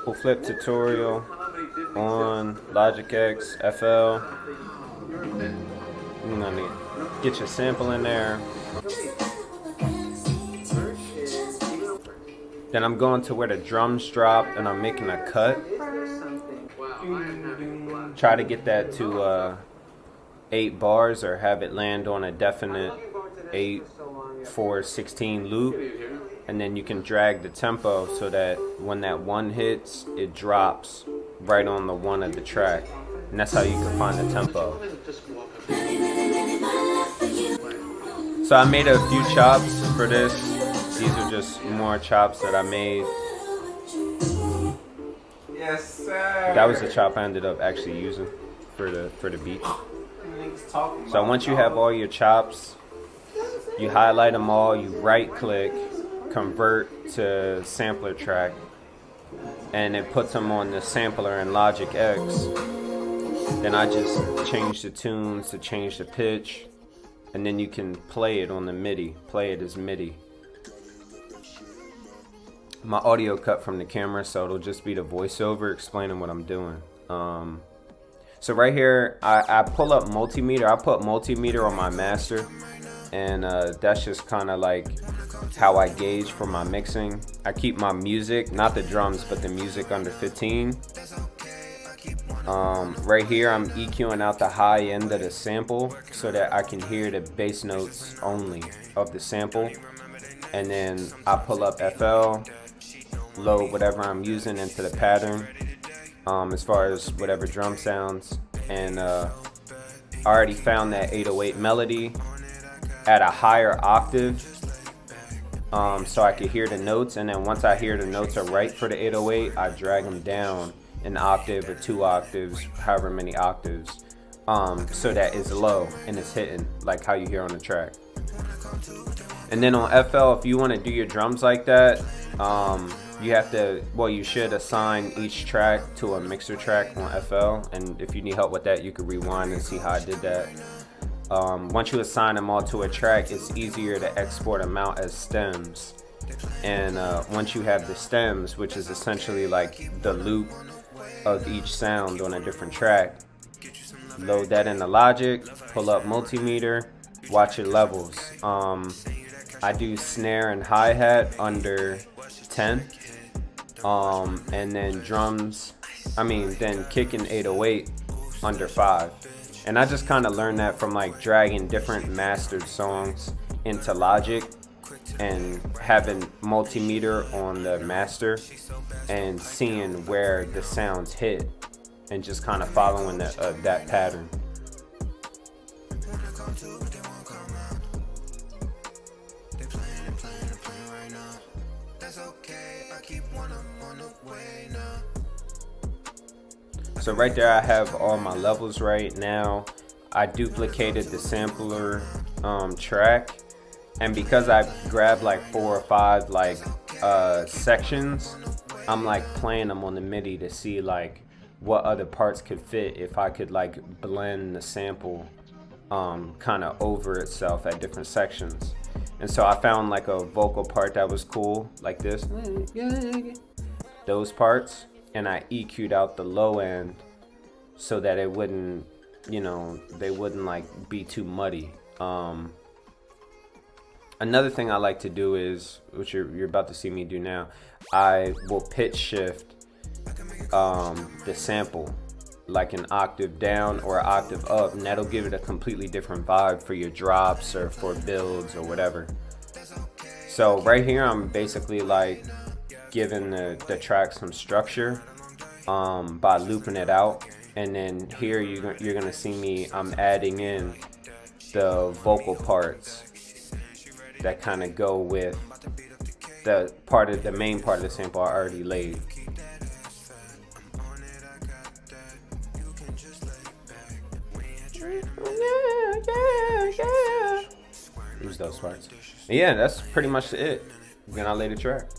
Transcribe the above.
Full flip tutorial on Logic X FL. You're gonna get your sample in there. Then I'm going to where the drums drop and I'm making a cut. Try to get that to 8 bars or have it land on a definite 8, 4, 16 loop. And then you can drag the tempo so that when that one hits, it drops right on the one of the track. And that's how you can find the tempo. So I made a few chops for this. These are just more chops that I made. Yes, sir. That was the chop I ended up actually using for the beat. So once you have all your chops, you highlight them all, you right click, convert to sampler track, and it puts them on the sampler in Logic X. Then I just change the tunes to change the pitch, and then you can play it on the MIDI, play it as MIDI. My audio cut from the camera, so it'll just be the voiceover explaining what I'm doing. So right here, I pull up multimeter. I put multimeter on my master, and that's just kind of like how I gauge for my mixing. I keep my music, not the drums, but the music under 15. Right here, I'm EQing out the high end of the sample so that I can hear the bass notes only of the sample. And then I pull up FL, load whatever I'm using into the pattern, as far as whatever drum sounds. And I already found that 808 melody at a higher octave, so I could hear the notes. And then once I hear the notes are right for the 808, I drag them down an octave or 2 octaves, however many octaves, so that it's low and it's hitting like how you hear on the track. And then on FL, if you want to do your drums like that, you have to, well, you should assign each track to a mixer track on FL. And if you need help with that, you can rewind and see how I did that. Once you assign them all to a track, it's easier to export them out as stems. And once you have the stems, which is essentially like the loop of each sound on a different track, load that into Logic, pull up multimeter, watch your levels. I do snare and hi-hat under 10, and then then kick and 808 under 5. And I just kind of learned that from like dragging different mastered songs into Logic and having multimeter on the master and seeing where the sounds hit and just kind of following that pattern. So right there I have all my levels right now. I duplicated the sampler track, and because I grabbed like 4 or 5 like sections, I'm like playing them on the MIDI to see like what other parts could fit if I could like blend the sample kind of over itself at different sections. And so I found like a vocal part that was cool, like this, those parts, and I EQ'd out the low end so that it wouldn't, they wouldn't like be too muddy. Another thing I like to do is, which you're about to see me do now, I will pitch shift the sample like an octave down or an octave up, and that'll give it a completely different vibe for your drops or for builds or whatever. So right here I'm basically like giving the track some structure by looping it out, and then here you're gonna see me, I'm adding in the vocal parts that kind of go with the main part of the sample I already laid. Use those parts. Yeah, that's pretty much it. Then I lay the track.